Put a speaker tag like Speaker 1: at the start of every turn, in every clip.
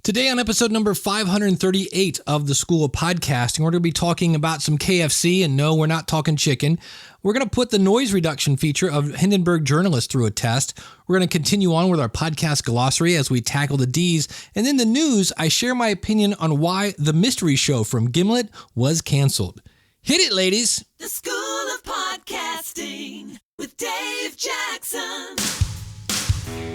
Speaker 1: Today on episode number 538 of the School of Podcasting, we're going to be talking about some KFC, and no, we're not talking chicken. We're going to put the noise reduction feature of Hindenburg Journalist through a test. We're going to continue on with our podcast glossary as we tackle the D's. And in the news, I share my opinion on why the mystery show from Gimlet was canceled. Hit it, ladies.
Speaker 2: The School of Podcasting with Dave Jackson.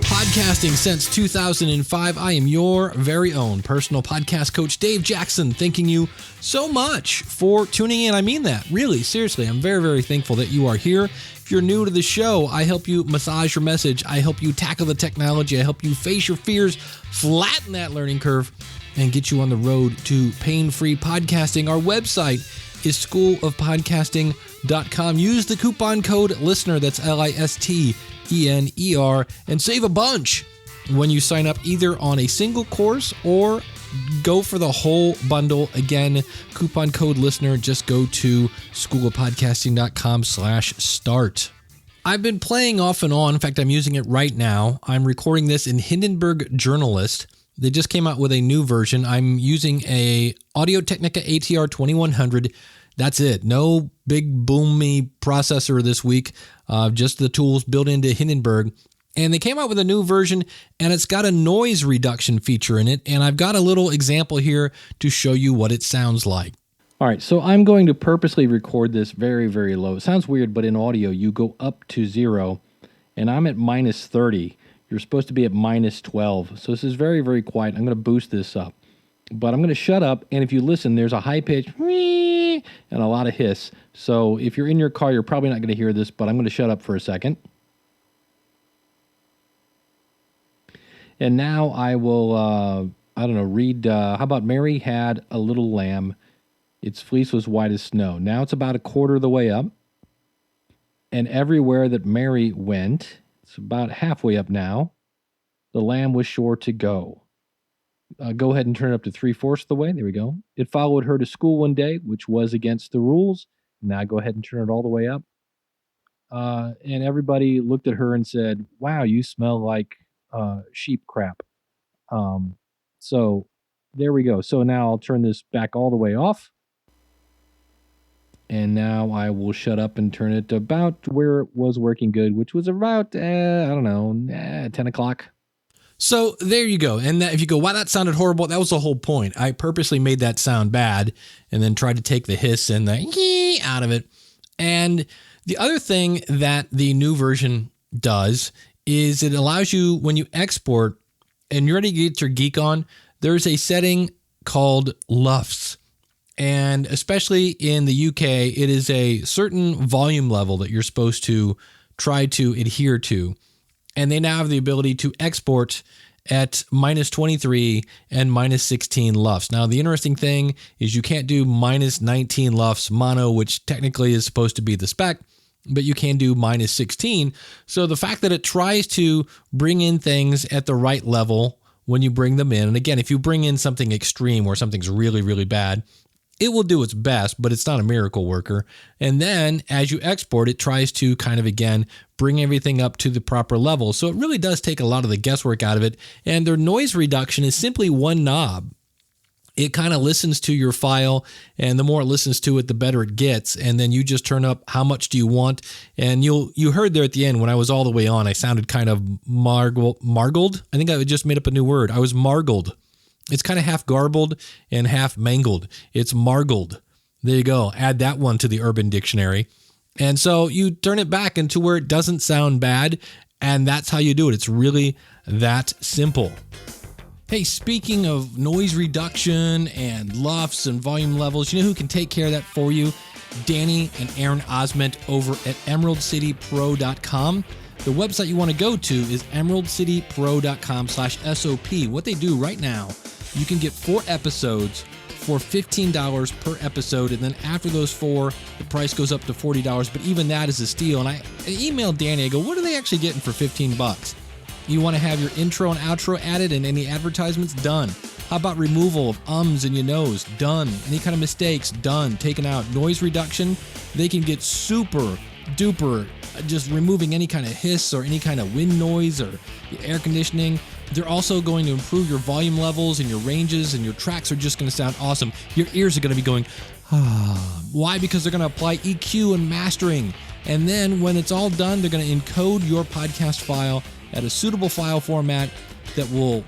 Speaker 1: Podcasting since 2005, I am your very own personal podcast coach, Dave Jackson, thanking you so much for tuning in. I mean that, really, seriously. I'm very, very thankful that you are here. If you're new to the show, I help you massage your message. I help you tackle the technology. I help you face your fears, flatten that learning curve, and get you on the road to pain-free podcasting. Our website is schoolofpodcasting.com. Use the coupon code LISTENER, that's LISTENER, and save a bunch when you sign up either on a single course or go for the whole bundle. Again, coupon code LISTENER. Just go to schoolofpodcasting.com/start. I've been playing off and on. In fact, I'm using it right now. I'm recording this in Hindenburg Journalist. They just came out with a new version. I'm using a Audio-Technica ATR 2100. That's it. No big boomy processor this week. Just the tools built into Hindenburg. And they came out with a new version, and it's got a noise reduction feature in it. And I've got a little example here to show you what it sounds like. All right, so I'm going to purposely record this very, very low. It sounds weird, but in audio, you go up to 0, and I'm at minus 30. You're supposed to be at minus 12. So this is very, very quiet. I'm going to boost this up. But I'm going to shut up, and if you listen, there's a high pitch and a lot of hiss. So if you're in your car, you're probably not going to hear this, but I'm going to shut up for a second. And now I will, read, how about Mary had a little lamb. Its fleece was white as snow. Now it's about a quarter of the way up. And everywhere that Mary went, it's about halfway up now, the lamb was sure to go. Go ahead and turn it up to 3/4 of the way. There we go. It followed her to school one day, which was against the rules. Now go ahead and turn it all the way up. And everybody looked at her and said, "Wow, you smell like sheep crap." So there we go. So now I'll turn this back all the way off. And now I will shut up and turn it about where it was working good, which was about, 10 o'clock. So there you go. And if you go, wow, that sounded horrible, that was the whole point. I purposely made that sound bad and then tried to take the hiss and the yee out of it. And the other thing that the new version does is it allows you, when you export and you're ready to get your geek on, there's a setting called LUFS. And especially in the UK, it is a certain volume level that you're supposed to try to adhere to. And they now have the ability to export at minus 23 and minus 16 LUFS. Now, the interesting thing is you can't do minus 19 LUFS mono, which technically is supposed to be the spec, but you can do minus 16. So the fact that it tries to bring in things at the right level when you bring them in, and again, if you bring in something extreme where something's really, really bad, it will do its best, but it's not a miracle worker. And then as you export, it tries to kind of, again, bring everything up to the proper level. So it really does take a lot of the guesswork out of it. And their noise reduction is simply one knob. It kind of listens to your file, and the more it listens to it, the better it gets. And then you just turn up how much do you want. And you heard there at the end when I was all the way on, I sounded kind of margled. I think I just made up a new word. I was margled. It's kind of half garbled and half mangled. It's margled. There you go. Add that one to the Urban Dictionary. And so you turn it back into where it doesn't sound bad, and that's how you do it. It's really that simple. Hey, speaking of noise reduction and LUFS and volume levels, you know who can take care of that for you? Danny and Aaron Osment over at emeraldcitypro.com. The website you want to go to is emeraldcitypro.com/SOP. What they do right now, you can get 4 episodes for $15 per episode, and then after those 4, the price goes up to $40, but even that is a steal. And I emailed Danny, I go, what are they actually getting for $15? You want to have your intro and outro added and any advertisements? Done. How about removal of ums and your nose? Done. Any kind of mistakes? Done. Taken out. Noise reduction? They can get super duper, just removing any kind of hiss or any kind of wind noise or air conditioning. They're also going to improve your volume levels and your ranges, and your tracks are just going to sound awesome. Your ears are going to be going, ah. Why? Because they're going to apply EQ and mastering. And then when it's all done, they're going to encode your podcast file at a suitable file format that will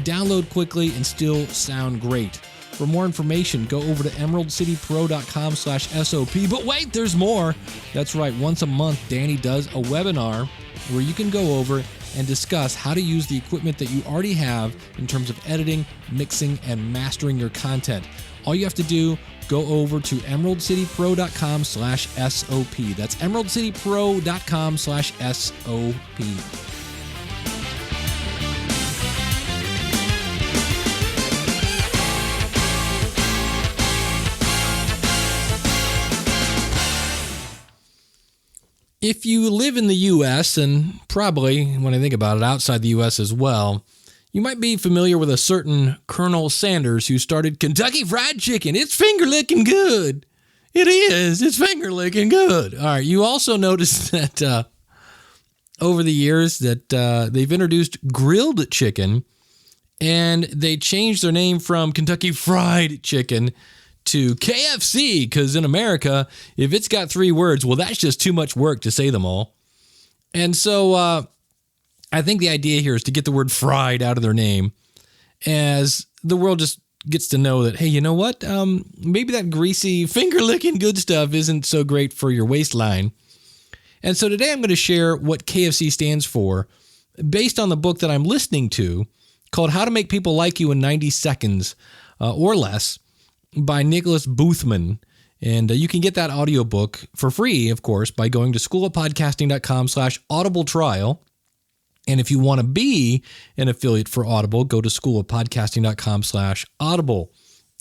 Speaker 1: download quickly and still sound great. For more information, go over to emeraldcitypro.com/SOP. But wait, there's more. That's right. Once a month, Danny does a webinar where you can go over and discuss how to use the equipment that you already have in terms of editing, mixing, and mastering your content. All you have to do, go over to emeraldcitypro.com/SOP. That's emeraldcitypro.com/SOP. If you live in the U.S., and probably, when I think about it, outside the U.S. as well, you might be familiar with a certain Colonel Sanders who started Kentucky Fried Chicken. It's finger-licking good. It is. It's finger-licking good. All right. You also noticed that over the years that they've introduced grilled chicken, and they changed their name from Kentucky Fried Chicken to KFC, because in America, if it's got 3 words, well, that's just too much work to say them all. And so I think the idea here is to get the word fried out of their name, as the world just gets to know that, hey, you know what? Maybe that greasy, finger-licking good stuff isn't so great for your waistline. And so today I'm going to share what KFC stands for based on the book that I'm listening to called How to Make People Like You in 90 Seconds or Less, by Nicholas Boothman. And you can get that audiobook for free, of course, by going to schoolofpodcasting.com/audible trial. And if you want to be an affiliate for Audible, go to schoolofpodcasting.com/audible.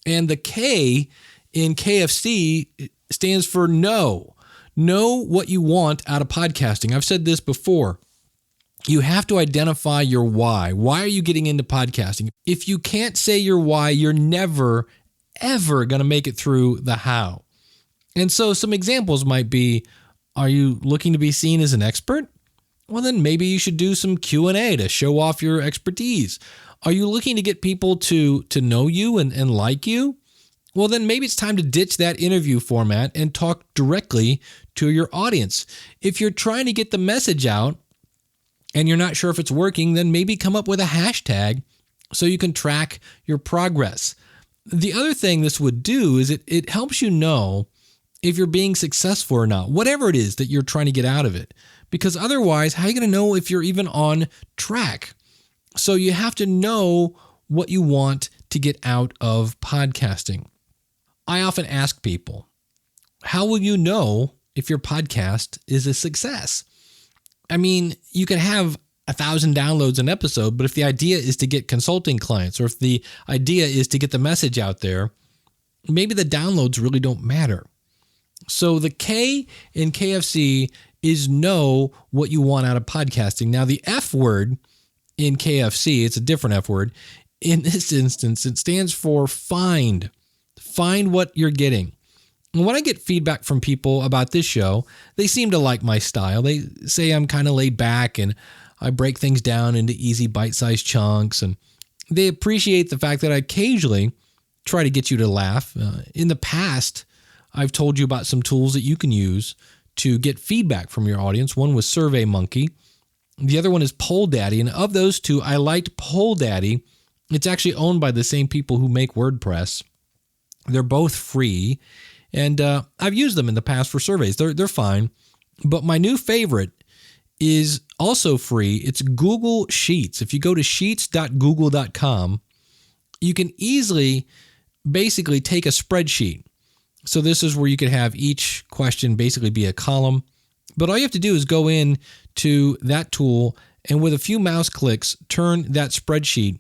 Speaker 1: And the K in KFC stands for know. Know what you want out of podcasting. I've said this before. You have to identify your why. Why are you getting into podcasting? If you can't say your why, you're never ever going to make it through the how. And so some examples might be, are you looking to be seen as an expert? Well, then maybe you should do some Q&A to show off your expertise. Are you looking to get people to know you and like you? Well, then maybe it's time to ditch that interview format and talk directly to your audience. If you're trying to get the message out and you're not sure if it's working, then maybe come up with a hashtag so you can track your progress. The other thing this would do is it helps you know if you're being successful or not, whatever it is that you're trying to get out of it. Because otherwise, how are you going to know if you're even on track? So you have to know what you want to get out of podcasting. I often ask people, how will you know if your podcast is a success? I mean, you can have 1,000 downloads an episode, but if the idea is to get consulting clients, or if the idea is to get the message out there, maybe the downloads really don't matter. So the K in KFC is know what you want out of podcasting. Now the F word in KFC, it's a different F word. In this instance, it stands for find. Find what you're getting. And when I get feedback from people about this show, they seem to like my style. They say I'm kind of laid back and I break things down into easy bite-sized chunks, and they appreciate the fact that I occasionally try to get you to laugh. In the past, I've told you about some tools that you can use to get feedback from your audience. One was SurveyMonkey. The other one is PollDaddy. And of those two, I liked PollDaddy. It's actually owned by the same people who make WordPress. They're both free, and I've used them in the past for surveys. They're fine. But my new favorite is also free. It's Google Sheets. If you go to sheets.google.com, you can easily basically take a spreadsheet. So this is where you could have each question basically be a column. But all you have to do is go in to that tool and with a few mouse clicks, turn that spreadsheet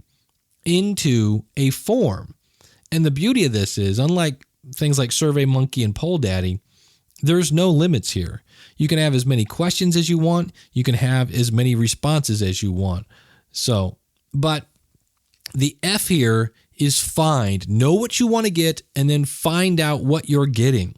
Speaker 1: into a form. And the beauty of this is, unlike things like SurveyMonkey and PollDaddy, there's no limits here. You can have as many questions as you want. You can have as many responses as you want. So, but the F here is find. Know what you want to get and then find out what you're getting.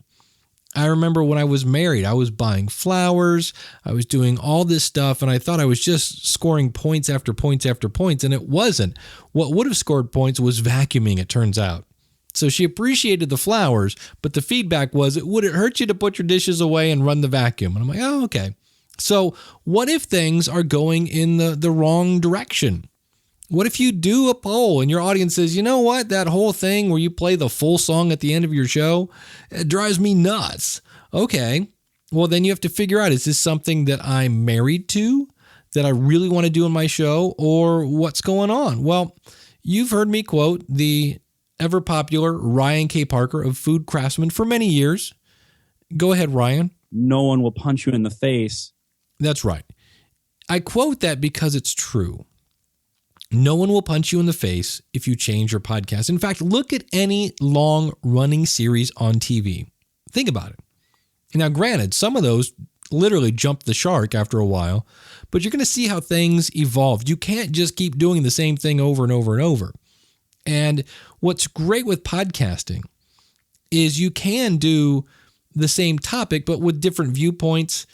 Speaker 1: I remember when I was married, I was buying flowers, I was doing all this stuff, and I thought I was just scoring points after points after points, and it wasn't. What would have scored points was vacuuming, it turns out. So she appreciated the flowers, but the feedback was, would it hurt you to put your dishes away and run the vacuum? And I'm like, oh, okay. So what if things are going in the wrong direction? What if you do a poll and your audience says, you know what, that whole thing where you play the full song at the end of your show, it drives me nuts. Okay, well then you have to figure out, is this something that I'm married to, that I really want to do in my show, or what's going on? Well, you've heard me quote the ever popular Ryan K. Parker of Food Craftsman for many years. Go ahead, Ryan.
Speaker 3: No one will punch you in the face.
Speaker 1: That's right. I quote that because it's true. No one will punch you in the face if you change your podcast. In fact, look at any long-running series on TV. Think about it. Now, granted, some of those literally jump the shark after a while, but you're going to see how things evolve. You can't just keep doing the same thing over and over and over. And what's great with podcasting is you can do the same topic, but with different viewpoints,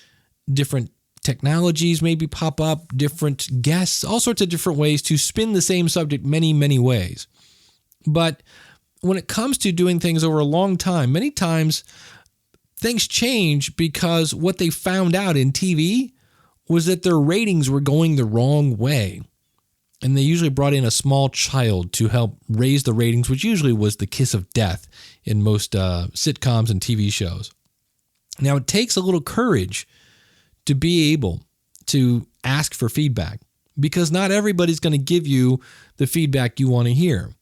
Speaker 1: different technologies maybe pop up, different guests, all sorts of different ways to spin the same subject many, many ways. But when it comes to doing things over a long time, many times things change because what they found out in TV was that their ratings were going the wrong way. And they usually brought in a small child to help raise the ratings, which usually was the kiss of death in most sitcoms and TV shows. Now, it takes a little courage to be able to ask for feedback, because not everybody's going to give you the feedback you want to hear.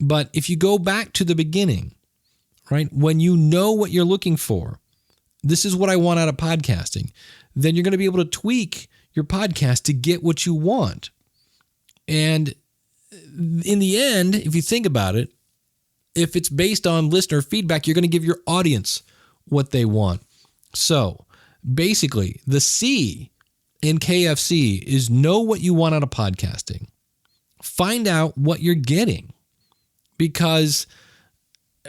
Speaker 1: But if you go back to the beginning, right, when you know what you're looking for, this is what I want out of podcasting, then you're going to be able to tweak your podcast to get what you want. And in the end, if you think about it, if it's based on listener feedback, you're going to give your audience what they want. So basically, the C in KFC is know what you want out of podcasting. Find out what you're getting, because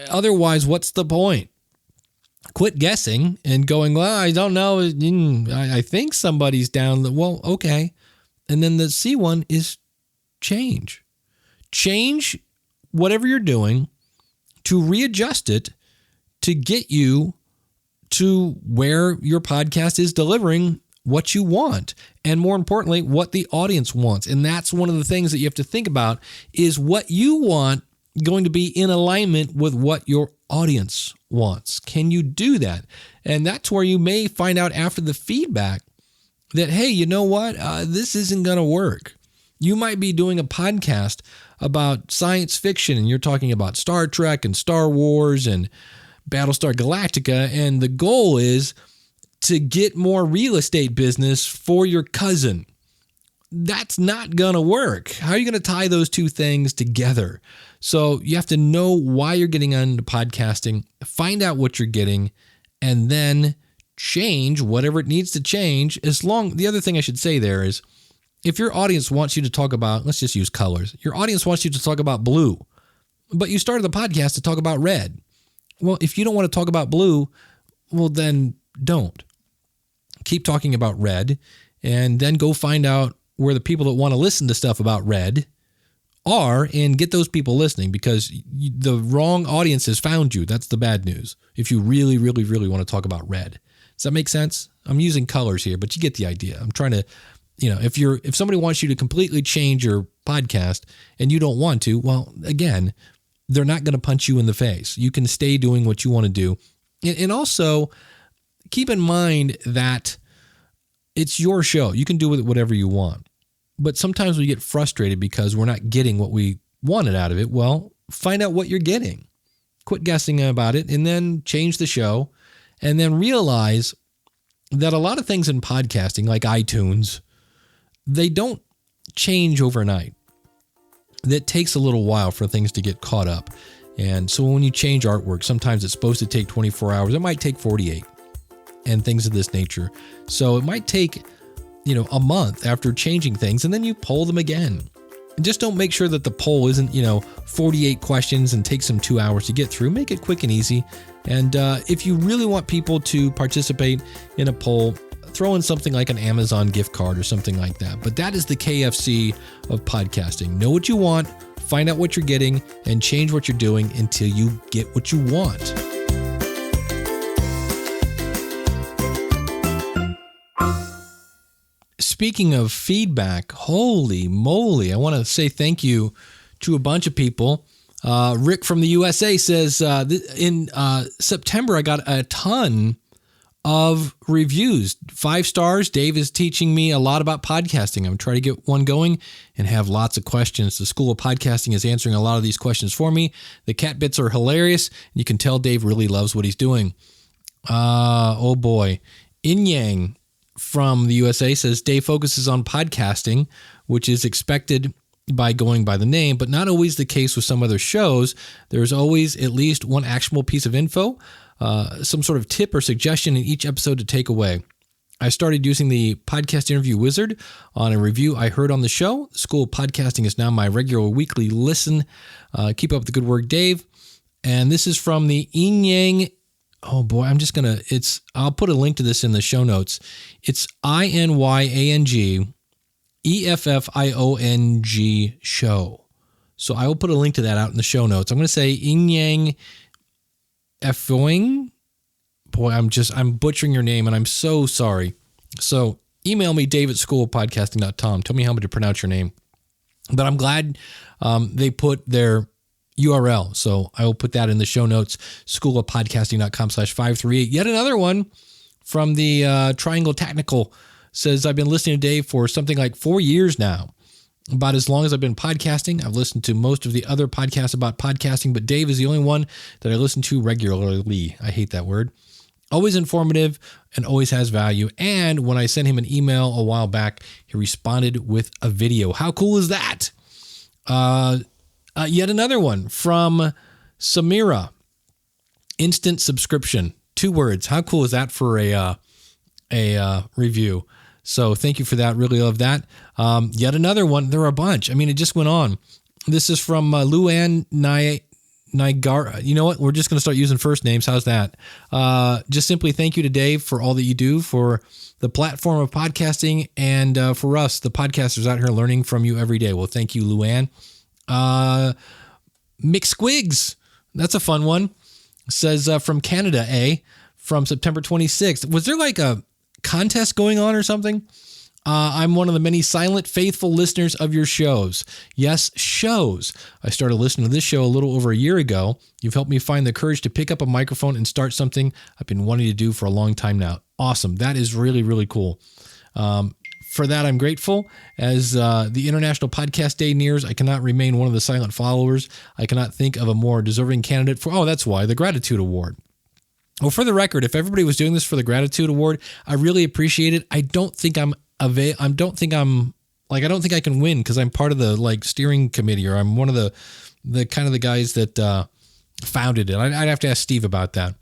Speaker 1: otherwise, what's the point? Quit guessing and going, well, I don't know. I think somebody's down. Well, okay. And then the C one is change. Change whatever you're doing to readjust it to get you to where your podcast is delivering what you want, and more importantly, what the audience wants. And that's one of the things that you have to think about, is what you want going to be in alignment with what your audience wants. Can you do that? And that's where you may find out after the feedback that, hey, you know what? This isn't going to work. You might be doing a podcast about science fiction and you're talking about Star Trek and Star Wars and Battlestar Galactica, and the goal is to get more real estate business for your cousin. That's not going to work. How are you going to tie those two things together? So you have to know why you're getting into podcasting, find out what you're getting, and then change whatever it needs to change. The other thing I should say there is, if your audience wants you to talk about, let's just use colors. Your audience wants you to talk about blue, but you started the podcast to talk about red. Well, if you don't want to talk about blue, well, then don't. Keep talking about red, and then go find out where the people that want to listen to stuff about red are and get those people listening, because the wrong audience has found you. That's the bad news. If you really, really, really want to talk about red. Does that make sense? I'm using colors here, but you get the idea. I'm trying to, if somebody wants you to completely change your podcast and you don't want to, well, again, they're not going to punch you in the face. You can stay doing what you want to do. And also keep in mind that it's your show. You can do with it whatever you want. But sometimes we get frustrated because we're not getting what we wanted out of it. Well, find out what you're getting. Quit guessing about it, and then change the show, and then realize that a lot of things in podcasting, like iTunes, they don't change overnight. That takes a little while for things to get caught up. And so when you change artwork, sometimes it's supposed to take 24 hours. It might take 48 and things of this nature. So it might take, a month after changing things, and then you pull them again. just don't make sure that the poll isn't, 48 questions and takes them 2 hours to get through. Make it quick and easy. And if you really want people to participate in a poll, throw in something like an Amazon gift card or something like that. But that is the KFC of podcasting. Know what you want, find out what you're getting, and change what you're doing until you get what you want. Speaking of feedback, holy moly, I want to say thank you to a bunch of people. Rick from the USA says, in September, I got a ton of reviews. 5 stars. Dave is teaching me a lot about podcasting. I'm trying to get one going and have lots of questions. The School of Podcasting is answering a lot of these questions for me. The cat bits are hilarious. You can tell Dave really loves what he's doing. Oh boy. In Yang from the USA says, Dave focuses on podcasting, which is expected by going by the name, but not always the case with some other shows. There's always at least one actionable piece of info, some sort of tip or suggestion in each episode to take away. I started using the podcast interview wizard on a review I heard on the show. The School of Podcasting is now my regular weekly listen. Keep up the good work, Dave. And this is from the Yin Yang. Oh boy, I'll put a link to this in the show notes. It's INYANG EFFIONG show. So I will put a link to that out in the show notes. I'm going to say Yin Yang Effoing. Boy, I'm butchering your name and I'm so sorry. So email me, dave@schoolofpodcasting.com. Tell me how to pronounce your name. But I'm glad they put their URL. So I will put that in the show notes, schoolofpodcasting.com/538. Yet another one from the Triangle Technical says, I've been listening to Dave for something like 4 years now. About as long as I've been podcasting. I've listened to most of the other podcasts about podcasting, but Dave is the only one that I listen to regularly. I hate that word. Always informative and always has value. And when I sent him an email a while back, he responded with a video. How cool is that? Yet another one from Samira. Instant subscription. 2 words. How cool is that for a review? So thank you for that. Really love that. Yet another one. There are a bunch. I mean, it just went on. This is from Luann Nigara. You know what? We're just going to start using first names. How's that? Just simply thank you to Dave for all that you do for the platform of podcasting and for us, the podcasters out here learning from you every day. Well, thank you, Luann. McSquigs. That's a fun one. Says from Canada, from September 26th. Was there like a contest going on or something? I'm one of the many silent, faithful listeners of your shows. Yes, shows. I started listening to this show a little over a year ago. You've helped me find the courage to pick up a microphone and start something I've been wanting to do for a long time now. Awesome. That is really, really cool. For that, I'm grateful. As the International Podcast Day nears, I cannot remain one of the silent followers. I cannot think of a more deserving candidate for, that's why, the Gratitude Award. Well, for the record, if everybody was doing this for the Gratitude Award, I really appreciate it. I don't think I don't think I can win because I'm part of the steering committee, or I'm one of the kind of the guys that founded it. I'd have to ask Steve about that.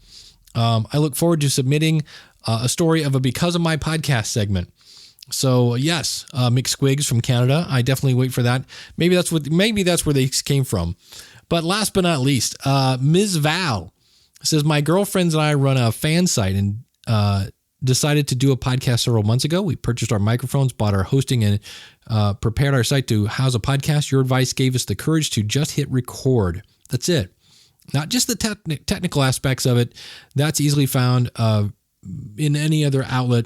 Speaker 1: I look forward to submitting a story of a Because of My Podcast segment. So yes, McSquigs from Canada. I definitely wait for that. Maybe that's where they came from. But last but not least, Ms. Val says, my girlfriends and I run a fan site and decided to do a podcast several months ago. We purchased our microphones, bought our hosting, and prepared our site to house a podcast. Your advice gave us the courage to just hit record. That's it. Not just the technical aspects of it. That's easily found in any other outlet,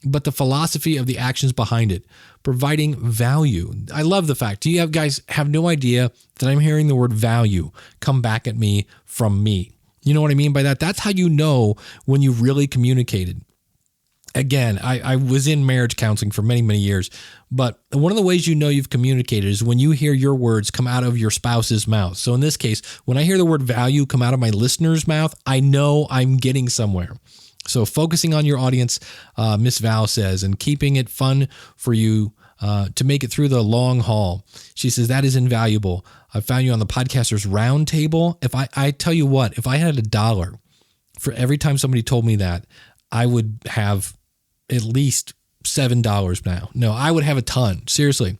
Speaker 1: but the philosophy of the actions behind it, providing value. I love the fact you guys have no idea that I'm hearing the word value come back at me from me. You know what I mean by that? That's how you know when you really communicated. Again, I was in marriage counseling for many, many years, but one of the ways you know you've communicated is when you hear your words come out of your spouse's mouth. So in this case, when I hear the word value come out of my listener's mouth, I know I'm getting somewhere. So focusing on your audience, Miss Val says, and keeping it fun for you to make it through the long haul. She says, that is invaluable. I found you on the Podcasters Roundtable. If I tell you what, if I had $1 for every time somebody told me that, I would have at least $7 now. No, I would have a ton. Seriously.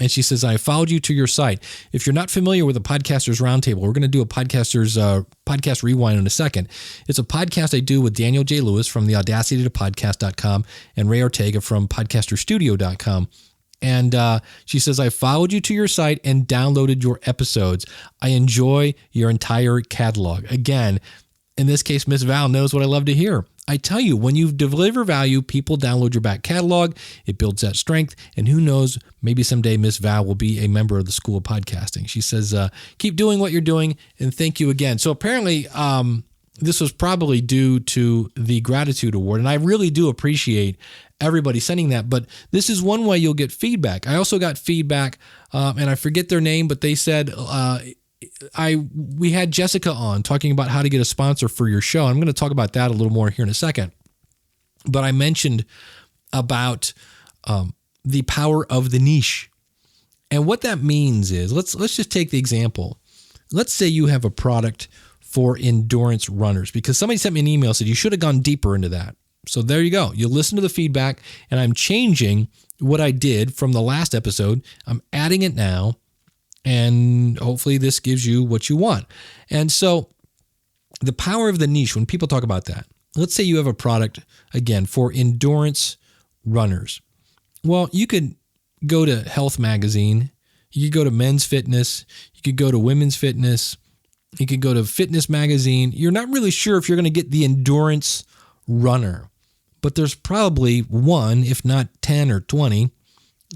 Speaker 1: And she says, I followed you to your site. If you're not familiar with the Podcasters Roundtable, we're going to do a podcast rewind in a second. It's a podcast I do with Daniel J. Lewis from the audacitytopodcast.com and Ray Ortega from podcasterstudio.com. And she says, I followed you to your site and downloaded your episodes. I enjoy your entire catalog. Again, in this case, Miss Val knows what I love to hear. I tell you, when you deliver value, people download your back catalog. It builds that strength. And who knows, maybe someday Miss Val will be a member of the School of Podcasting. She says, keep doing what you're doing. And thank you again. So apparently, this was probably due to the Gratitude Award. And I really do appreciate everybody sending that. But this is one way you'll get feedback. I also got feedback, and I forget their name, but they said, we had Jessica on talking about how to get a sponsor for your show. I'm going to talk about that a little more here in a second. But I mentioned about the power of the niche. And what that means is, let's just take the example. Let's say you have a product for endurance runners, because somebody sent me an email, said you should have gone deeper into that. So there you go. You listen to the feedback, and I'm changing what I did from the last episode. I'm adding it now. And hopefully this gives you what you want. And so the power of the niche, when people talk about that, let's say you have a product, again, for endurance runners. Well, you could go to Health Magazine. You could go to Men's Fitness. You could go to Women's Fitness. You could go to Fitness Magazine. You're not really sure if you're going to get the endurance runner, but there's probably one, if not 10 or 20,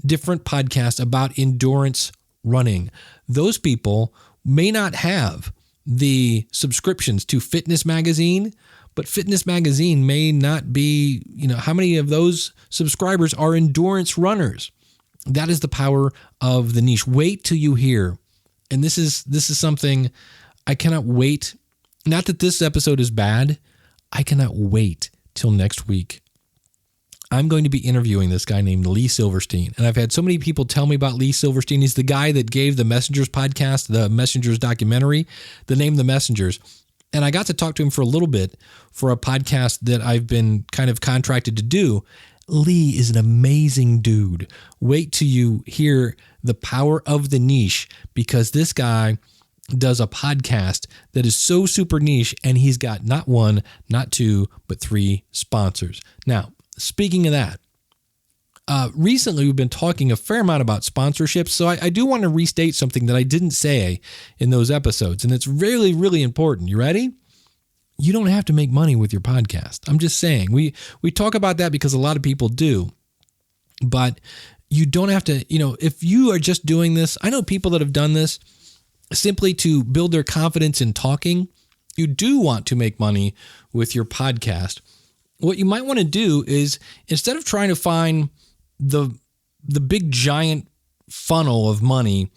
Speaker 1: different podcasts about endurance running. Those people may not have the subscriptions to Fitness Magazine, but Fitness Magazine may not be, how many of those subscribers are endurance runners? That is the power of the niche. Wait till you hear. And this is something I cannot wait. Not that this episode is bad. I cannot wait till next week. I'm going to be interviewing this guy named Lee Silverstein. And I've had so many people tell me about Lee Silverstein. He's the guy that gave the Messengers podcast, the Messengers documentary, the name The Messengers. And I got to talk to him for a little bit for a podcast that I've been kind of contracted to do. Lee is an amazing dude. Wait till you hear the power of the niche, because this guy does a podcast that is so super niche, and he's got not one, not two, but 3 sponsors. Now, speaking of that, recently we've been talking a fair amount about sponsorships, so I do want to restate something that I didn't say in those episodes, and it's really, really important. You ready? You don't have to make money with your podcast. I'm just saying. We talk about that because a lot of people do, but you don't have to, if you are just doing this, I know people that have done this simply to build their confidence in talking. You do want to make money with your podcast. What you might want to do is, instead of trying to find the big giant funnel of money,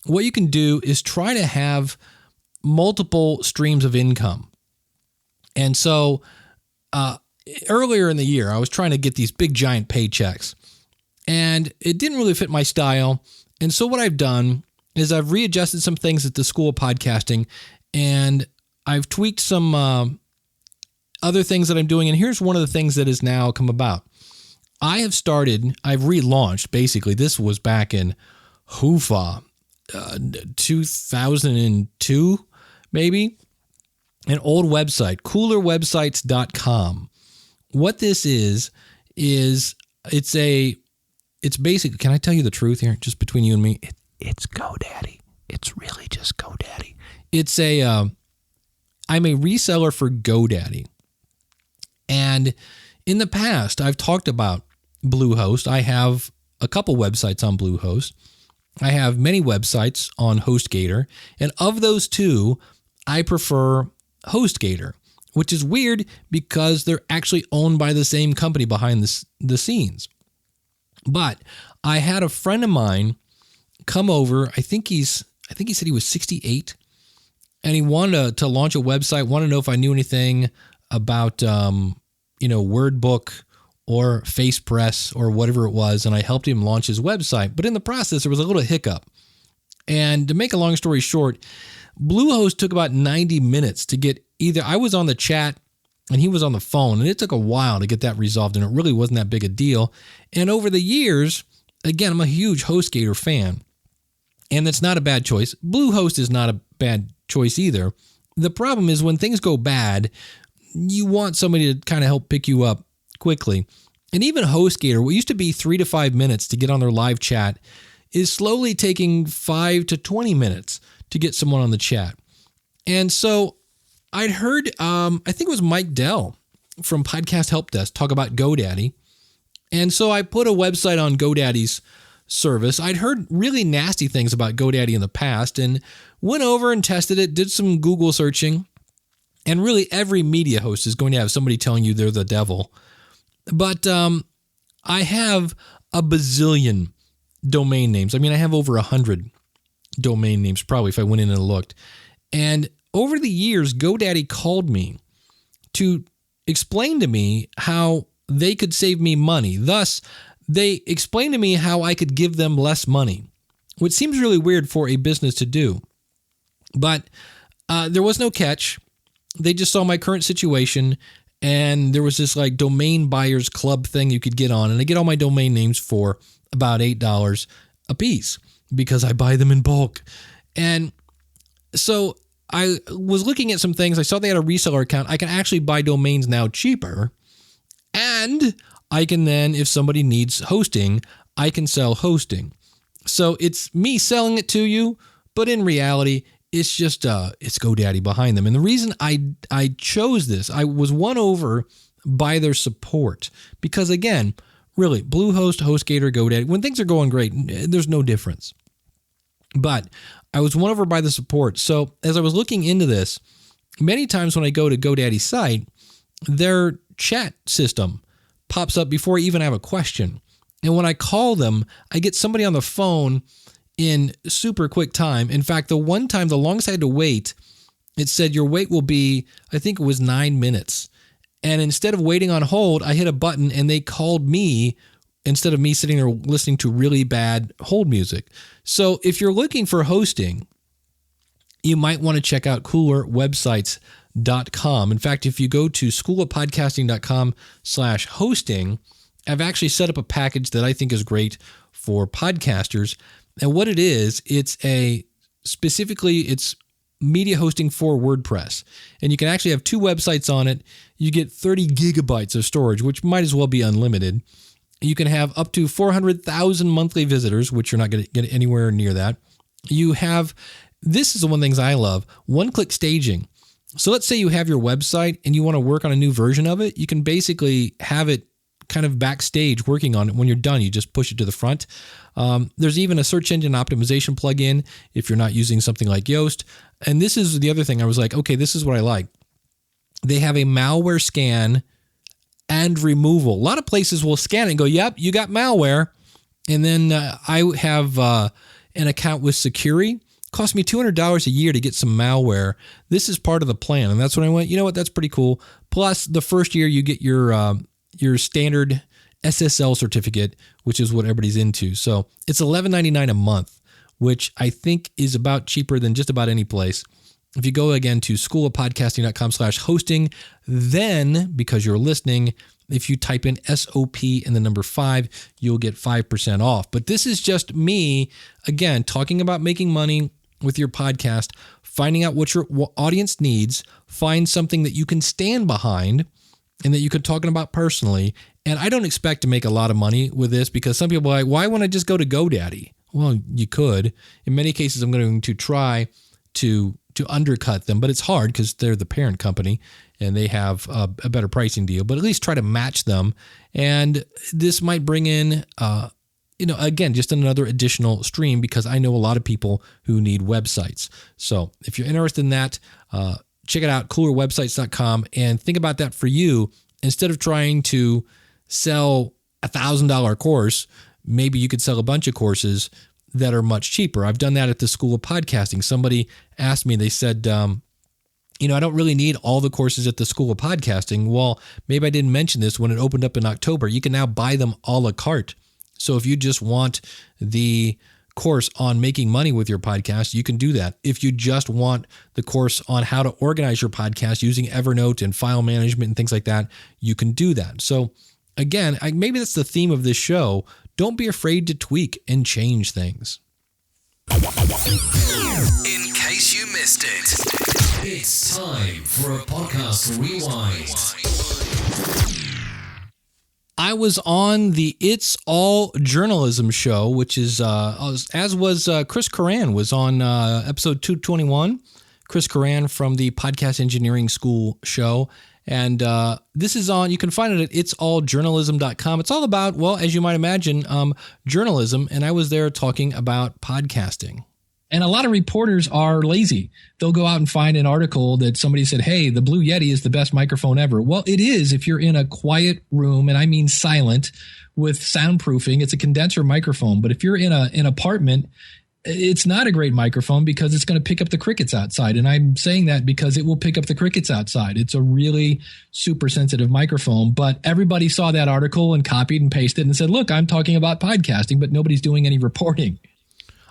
Speaker 1: what you can do is try to have multiple streams of income. And so earlier in the year, I was trying to get these big giant paychecks, and it didn't really fit my style. And so what I've done is I've readjusted some things at the School of Podcasting, and I've tweaked some other things that I'm doing. And here's one of the things that has now come about. I've relaunched, basically, this was back in 2002, maybe, an old website, coolerwebsites.com. What this is it's basically, can I tell you the truth here, just between you and me? It's GoDaddy. It's really just GoDaddy. I'm a reseller for GoDaddy. And in the past, I've talked about Bluehost. I have a couple websites on Bluehost. I have many websites on HostGator. And of those two, I prefer HostGator, which is weird because they're actually owned by the same company behind the scenes. But I had a friend of mine come over. I think he said he was 68, and he wanted to launch a website, wanted to know if I knew anything about, WordBook or FacePress or whatever it was. And I helped him launch his website. But in the process, there was a little hiccup. And to make a long story short, Bluehost took about 90 minutes to get I was on the chat and he was on the phone, and it took a while to get that resolved, and it really wasn't that big a deal. And over the years, again, I'm a huge HostGator fan, and that's not a bad choice. Bluehost is not a bad choice either. The problem is when things go bad, you want somebody to kind of help pick you up quickly. And even HostGator, what used to be 3 to 5 minutes to get on their live chat, is slowly taking 5 to 20 minutes to get someone on the chat. And so I'd heard, I think it was Mike Dell from Podcast Help Desk talk about GoDaddy. And so I put a website on GoDaddy's service. I'd heard really nasty things about GoDaddy in the past and went over and tested it, did some Google searching. And really every media host is going to have somebody telling you they're the devil. But I have a bazillion domain names. I mean, I have over 100 domain names probably if I went in and looked. And over the years, GoDaddy called me to explain to me how they could save me money. Thus, they explained to me how I could give them less money, which seems really weird for a business to do. But there was no catch. They just saw my current situation, and there was this like domain buyers club thing you could get on, and I get all my domain names for about $8 a piece because I buy them in bulk. And so I was looking at some things. I saw they had a reseller account. I can actually buy domains now cheaper. And I can then, if somebody needs hosting, I can sell hosting. So it's me selling it to you, but in reality, it's just, it's GoDaddy behind them. And the reason I chose this, I was won over by their support because again, really, Bluehost, HostGator, GoDaddy, when things are going great, there's no difference. But I was won over by the support. So as I was looking into this, many times when I go to GoDaddy's site, their chat system pops up before I even have a question. And when I call them, I get somebody on the phone in super quick time. In fact, the one time, the longest I had to wait, it said your wait will be, I think it was 9 minutes. And instead of waiting on hold, I hit a button and they called me instead of me sitting there listening to really bad hold music. So if you're looking for hosting, you might want to check out coolerwebsites.com. In fact, if you go to schoolofpodcasting.com/hosting, I've actually set up a package that I think is great for podcasters. And what it is, it's media hosting for WordPress. And you can actually have 2 websites on it. You get 30 gigabytes of storage, which might as well be unlimited. You can have up to 400,000 monthly visitors, which you're not going to get anywhere near that. You have, this is the one of the things I love, one-click staging. So let's say you have your website and you want to work on a new version of it. You can basically have it kind of backstage working on it. When you're done, you just push it to the front. There's even a search engine optimization plugin if you're not using something like Yoast. And this is the other thing. I was like, okay, this is what I like. They have a malware scan and removal. A lot of places will scan it and go, yep, you got malware. And then I have an account with Securi. Cost me $200 a year to get some malware. This is part of the plan. And that's when I went, you know what, that's pretty cool. Plus, the first year you get your standard SSL certificate, which is what everybody's into. So it's $11.99 a month, which I think is about cheaper than just about any place. If you go again to schoolofpodcasting.com/hosting, then because you're listening, if you type in SOP and the number 5, you'll get 5% off. But this is just me, again, talking about making money with your podcast, finding out what your audience needs, find something that you can stand behind and that you can talk about personally. And I don't expect to make a lot of money with this because some people are like, why wouldn't I just go to GoDaddy? Well, you could. In many cases, I'm going to try to undercut them, but it's hard because they're the parent company and they have a better pricing deal, but at least try to match them. And this might bring in, again, just another additional stream because I know a lot of people who need websites. So if you're interested in that, check it out, coolerwebsites.com, and think about that for you. Instead of trying to sell $1,000 course, maybe you could sell a bunch of courses that are much cheaper. I've done that at the School of Podcasting. Somebody asked me, they said, I don't really need all the courses at the School of Podcasting. Well, maybe I didn't mention this when it opened up in October. You can now buy them a la carte. So if you just want the course on making money with your podcast, you can do that. If you just want the course on how to organize your podcast using Evernote and file management and things like that, you can do that. So again, maybe that's the theme of this show. Don't be afraid to tweak and change things.
Speaker 2: In case you missed it, it's time for a podcast rewind.
Speaker 1: I was on the It's All Journalism show, which is, as was Chris Curran was on episode 221. Chris Curran from the Podcast Engineering School show. And this is on, you can find it at itsalljournalism.com. It's all about, well, as you might imagine, journalism. And I was there talking about podcasting. And a lot of reporters are lazy. They'll go out and find an article that somebody said, hey, the Blue Yeti is the best microphone ever. Well, it is if you're in a quiet room, and I mean silent, with soundproofing. It's a condenser microphone. But if you're in an apartment, it's not a great microphone because it's going to pick up the crickets outside. And I'm saying that because it will pick up the crickets outside. It's a really super sensitive microphone. But everybody saw that article and copied and pasted and said, look, I'm talking about podcasting, but nobody's doing any reporting.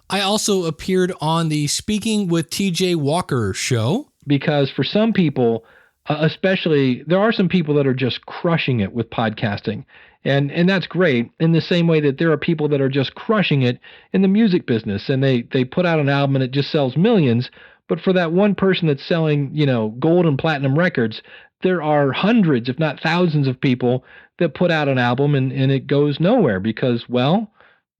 Speaker 1: I also appeared on the Speaking with TJ Walker show. Because for some people, especially, there are some people that are just crushing it with podcasting. And that's great, in the same way that there are people that are just crushing it in the music business. And they put out an album and it just sells millions. But for that one person that's selling, gold and platinum records, there are hundreds, if not thousands of people that put out an album and it goes nowhere because, well,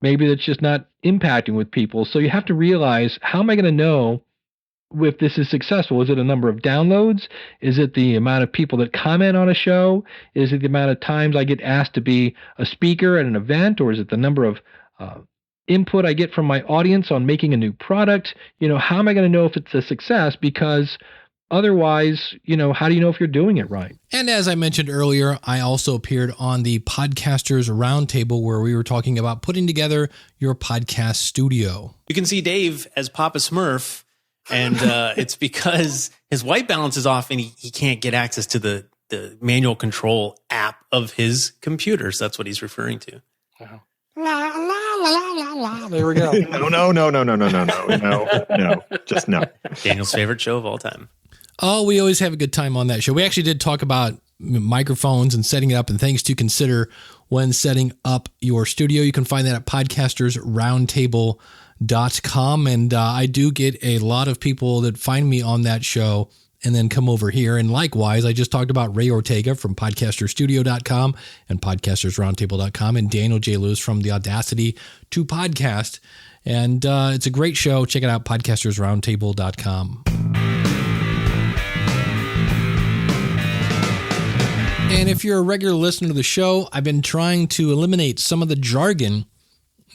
Speaker 1: maybe that's just not impacting with people. So you have to realize, how am I going to know if this is successful? Is it a number of downloads? Is it the amount of people that comment on a show? Is it the amount of times I get asked to be a speaker at an event? Or is it the number of input I get from my audience on making a new product? How am I going to know if it's a success? Because otherwise, how do you know if you're doing it right? And as I mentioned earlier, I also appeared on the Podcasters Roundtable where we were talking about putting together your podcast studio.
Speaker 4: You can see Dave as Papa Smurf, and it's because his white balance is off and he can't get access to the manual control app of his computer. So that's what he's referring to.
Speaker 1: Wow. La, la, la, la, la. There we go.
Speaker 5: No, just no.
Speaker 4: Daniel's favorite show of all time.
Speaker 1: Oh, we always have a good time on that show. We actually did talk about microphones and setting it up and things to consider when setting up your studio. You can find that at podcastersroundtable.com. And I do get a lot of people that find me on that show and then come over here. And likewise, I just talked about Ray Ortega from podcasterstudio.com and podcastersroundtable.com and Daniel J. Lewis from the Audacity to Podcast. And it's a great show. Check it out, podcastersroundtable.com. And if you're a regular listener to the show, I've been trying to eliminate some of the jargon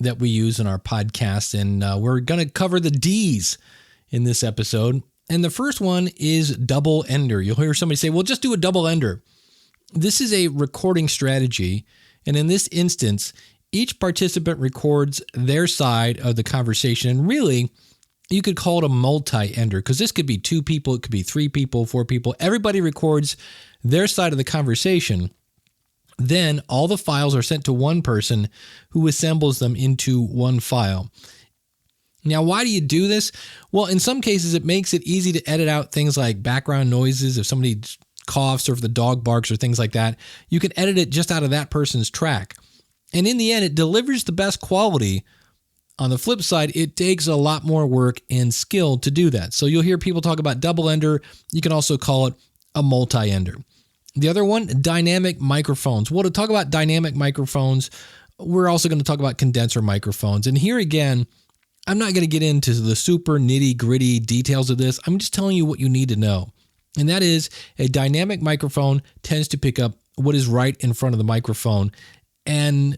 Speaker 1: that we use in our podcast, and we're going to cover the D's in this episode. And the first one is double ender. You'll hear somebody say, well, just do a double ender. This is a recording strategy, and in this instance, each participant records their side of the conversation, and really, you could call it a multi-ender because this could be 2 people, it could be 3 people, 4 people. Everybody records their side of the conversation. Then all the files are sent to one person who assembles them into one file. Now, why do you do this? Well, in some cases, it makes it easy to edit out things like background noises. If somebody coughs or if the dog barks or things like that, you can edit it just out of that person's track. And in the end, it delivers the best quality. On the flip side, it takes a lot more work and skill to do that. So you'll hear people talk about double ender. You can also call it a multi-ender. The other one, dynamic microphones. Well, to talk about dynamic microphones, we're also going to talk about condenser microphones. And here again, I'm not going to get into the super nitty-gritty details of this. I'm just telling you what you need to know. And that is a dynamic microphone tends to pick up what is right in front of the microphone. And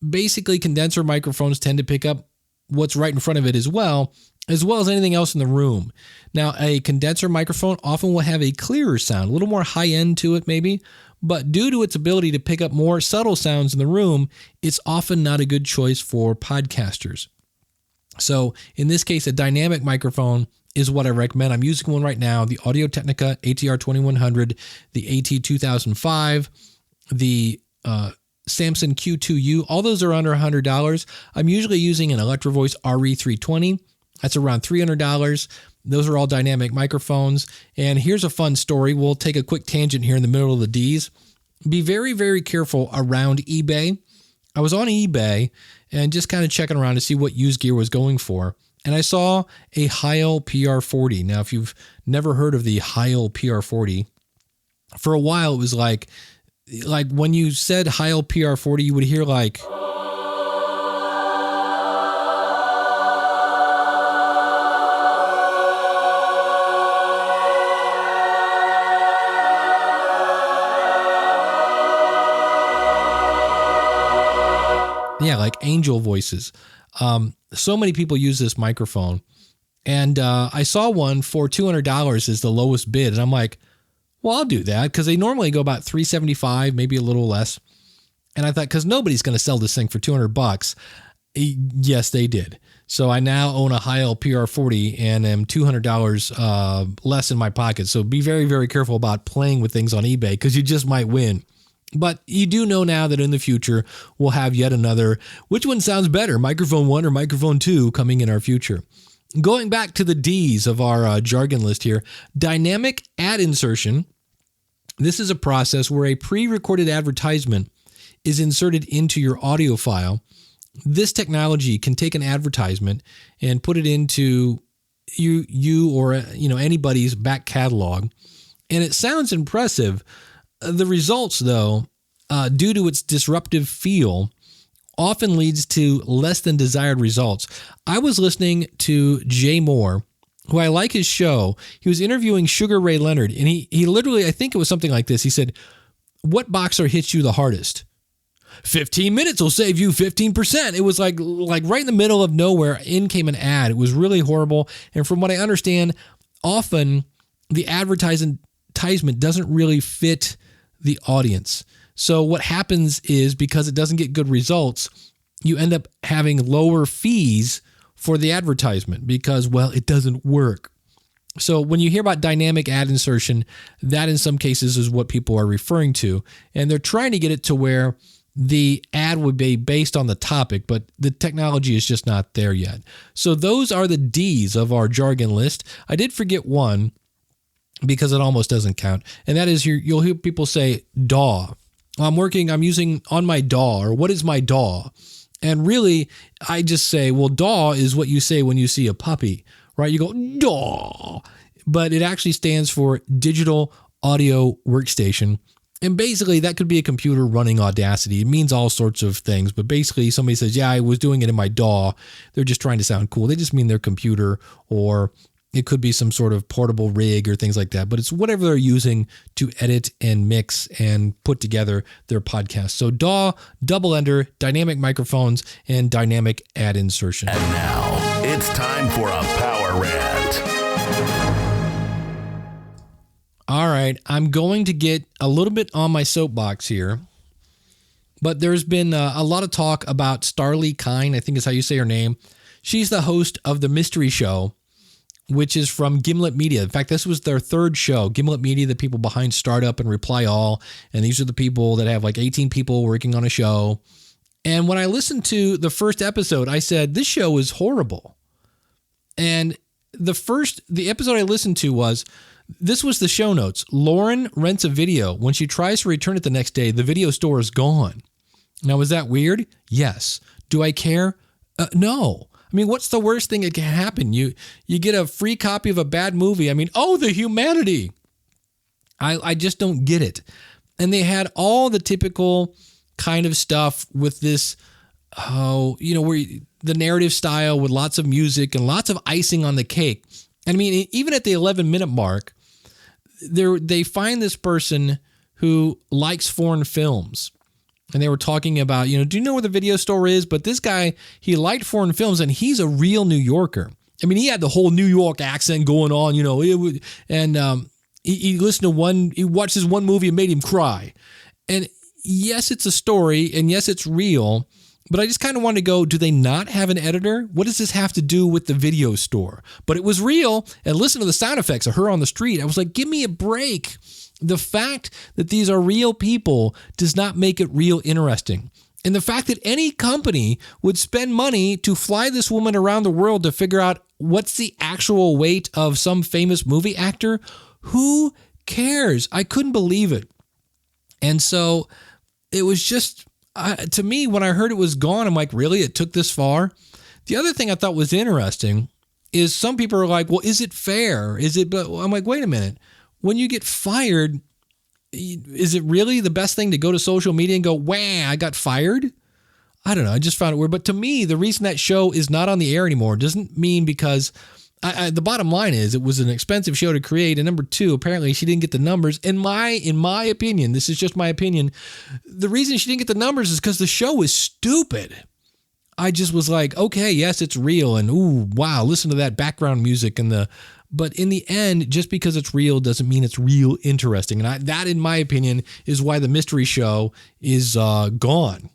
Speaker 1: basically, condenser microphones tend to pick up what's right in front of it as well as anything else in the room. Now, a condenser microphone often will have a clearer sound, a little more high end to it maybe, but due to its ability to pick up more subtle sounds in the room, it's often not a good choice for podcasters. So in this case, a dynamic microphone is what I recommend. I'm using one right now, the Audio-Technica ATR 2100, the AT 2005, the Samson Q2U. All those are under $100. I'm usually using an Electro Voice RE320. That's around $300. Those are all dynamic microphones. And here's a fun story. We'll take a quick tangent here in the middle of the D's. be very, very careful around eBay. I was on eBay and just kind of checking around to see what used gear was going for. And I saw a Heil PR40. Now, if you've never heard of the Heil PR40, for a while it was like when you said Heil PR40, you would hear like... Yeah, like angel voices. So many people use this microphone. And I saw one for $200 is the lowest bid. And I'm like, well, I'll do that because they normally go about $375, maybe a little less. And I thought, because nobody's going to sell this thing for $200. Yes, they did. So I now own a Heil PR40 and am $200 less in my pocket. So be very, very careful about playing with things on eBay because you just might win. But you do know now that in the future, we'll have yet another, which one sounds better, microphone 1 or microphone 2 coming in our future. Going back to the D's of our jargon list here, dynamic ad insertion. This is a process where a pre-recorded advertisement is inserted into your audio file. This technology can take an advertisement and put it into you or anybody's back catalog. And it sounds impressive. The results, though, due to its disruptive feel, often leads to less than desired results. I was listening to Jay Moore, who I like his show. He was interviewing Sugar Ray Leonard, and he literally, I think it was something like this. He said, "What boxer hits you the hardest? 15 minutes will save you 15%. It was like right in the middle of nowhere, in came an ad. It was really horrible. And from what I understand, often the advertisement doesn't really fit the audience. So what happens is because it doesn't get good results, you end up having lower fees for the advertisement because, well, it doesn't work. So when you hear about dynamic ad insertion, that in some cases is what people are referring to. And they're trying to get it to where the ad would be based on the topic, but the technology is just not there yet. So those are the D's of our jargon list. I did forget one because it almost doesn't count. And that is you'll hear people say DAW. I'm using on my DAW, or what is my DAW? And really, I just say, well, DAW is what you say when you see a puppy, right? You go, DAW. But it actually stands for Digital Audio Workstation. And basically, that could be a computer running Audacity. It means all sorts of things. But basically, somebody says, yeah, I was doing it in my DAW. They're just trying to sound cool. They just mean their computer, or it could be some sort of portable rig or things like that. But it's whatever they're using to edit and mix and put together their podcast. So DAW, double ender, dynamic microphones, and dynamic ad insertion.
Speaker 5: And now it's time for a power rant.
Speaker 1: All right, I'm going to get a little bit on my soapbox here, but there's been a lot of talk about Starlee Kine, I think is how you say her name. She's the host of the Mystery Show, which is from Gimlet Media. In fact, this was their third show. Gimlet Media, the people behind Startup and Reply All, and these are the people that have like 18 people working on a show. And when I listened to the first episode, I said, this show is horrible. And the episode I listened to this was the show notes. Lauren rents a video. When she tries to return it the next day, the video store is gone. Now, is that weird? Yes. Do I care? No. I mean, what's the worst thing that can happen? You get a free copy of a bad movie. I mean, the humanity. I just don't get it. And they had all the typical kind of stuff with this, where the narrative style with lots of music and lots of icing on the cake. And I mean, even at the 11-minute mark, they find this person who likes foreign films. And they were talking about, do you know where the video store is? But this guy, he liked foreign films, and he's a real New Yorker. I mean, he had the whole New York accent going on, he listened to he watched this one movie and made him cry. And yes, it's a story, and yes, it's real. But I just kind of wanted to go, do they not have an editor? What does this have to do with the video store? But it was real. And listen to the sound effects of her on the street. I was like, give me a break. The fact that these are real people does not make it real interesting. And the fact that any company would spend money to fly this woman around the world to figure out what's the actual weight of some famous movie actor, who cares? I couldn't believe it. And so it was just, to me, when I heard it was gone, I'm like, really? It took this far? The other thing I thought was interesting is some people are like, well, is it fair? But I'm like, wait a minute. When you get fired, is it really the best thing to go to social media and go, wah, I got fired? I don't know. I just found it weird. But to me, the reason that show is not on the air anymore doesn't mean because the bottom line is it was an expensive show to create. And number two, apparently she didn't get the numbers. In my opinion, this is just my opinion. The reason she didn't get the numbers is because the show is stupid. I just was like, okay, yes, it's real. And ooh, wow, listen to that background music but in the end, just because it's real doesn't mean it's real interesting. And that, in my opinion, is why the mystery show is gone.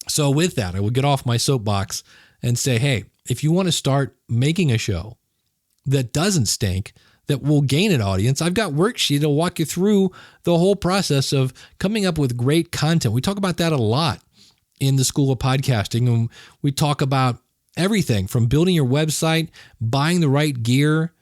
Speaker 1: So with that, I would get off my soapbox and say, hey, if you want to start making a show that doesn't stink, that will gain an audience, I've got worksheet that'll walk you through the whole process of coming up with great content. We talk about that a lot in the School of Podcasting, and we talk about everything from building your website, buying the right gear,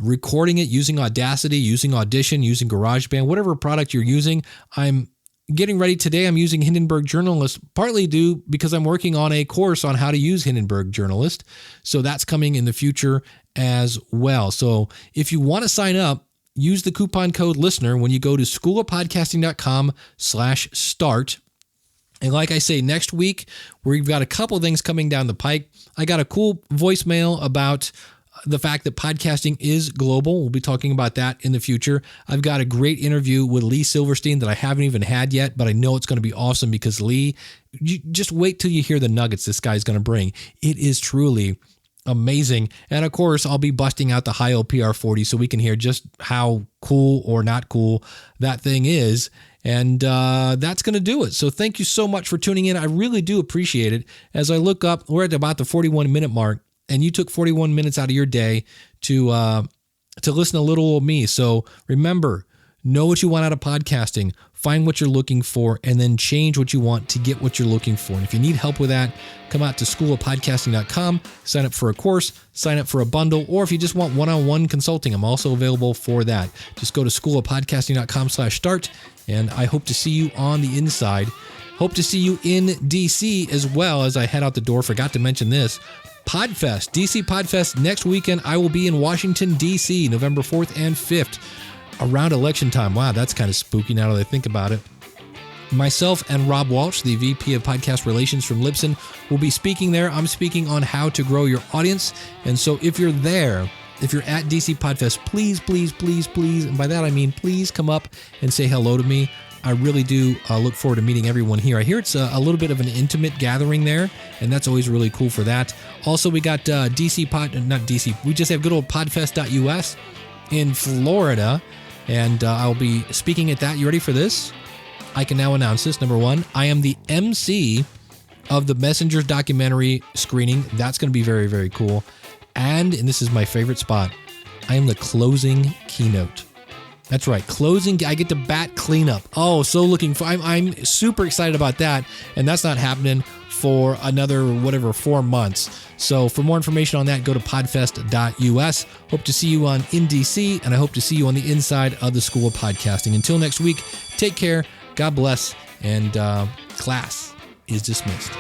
Speaker 1: recording it using Audacity, using Audition, using GarageBand, whatever product you're using. I'm getting ready today. I'm using Hindenburg Journalist, partly because I'm working on a course on how to use Hindenburg Journalist. So that's coming in the future as well. So if you want to sign up, use the coupon code LISTENER when you go to schoolofpodcasting.com/start. And like I say, next week, we've got a couple of things coming down the pike. I got a cool voicemail about the fact that podcasting is global. We'll be talking about that in the future. I've got a great interview with Lee Silverstein that I haven't even had yet, but I know it's going to be awesome because Lee, you just wait till you hear the nuggets this guy's going to bring. It is truly amazing. And of course, I'll be busting out the Hi-O PR40 so we can hear just how cool or not cool that thing is. And that's going to do it. So thank you so much for tuning in. I really do appreciate it. As I look up, we're at about the 41-minute mark. And you took 41 minutes out of your day to listen to little old me. So remember, know what you want out of podcasting, find what you're looking for, and then change what you want to get what you're looking for. And if you need help with that, come out to schoolofpodcasting.com, sign up for a course, sign up for a bundle, or if you just want one-on-one consulting, I'm also available for that. Just go to schoolofpodcasting.com/start, and I hope to see you on the inside. Hope to see you in DC as well as I head out the door. Forgot to mention this. Podfest, DC Podfest next weekend. I will be in Washington, DC, November 4th and 5th, around election time. Wow, that's kind of spooky now that I think about it. Myself and Rob Walsh, the VP of Podcast Relations from Libsyn, will be speaking there. I'm speaking on how to grow your audience. And so if you're there, if you're at DC Podfest, please, and by that I mean please come up and say hello to me. I really do look forward to meeting everyone here. I hear it's a little bit of an intimate gathering there, and that's always really cool for that. Also, we got we just have good old podfest.us in Florida, and I'll be speaking at that. You ready for this? I can now announce this. Number one, I am the MC of the Messengers documentary screening. That's going to be very, very cool. And this is my favorite spot, I am the closing keynote. That's right, closing. I get to bat cleanup. Oh, so looking for. I'm super excited about that, and that's not happening for another 4 months. So for more information on that, go to podfest.us. Hope to see you in DC, and I hope to see you on the inside of the School of Podcasting. Until next week, take care. God bless, and class is dismissed.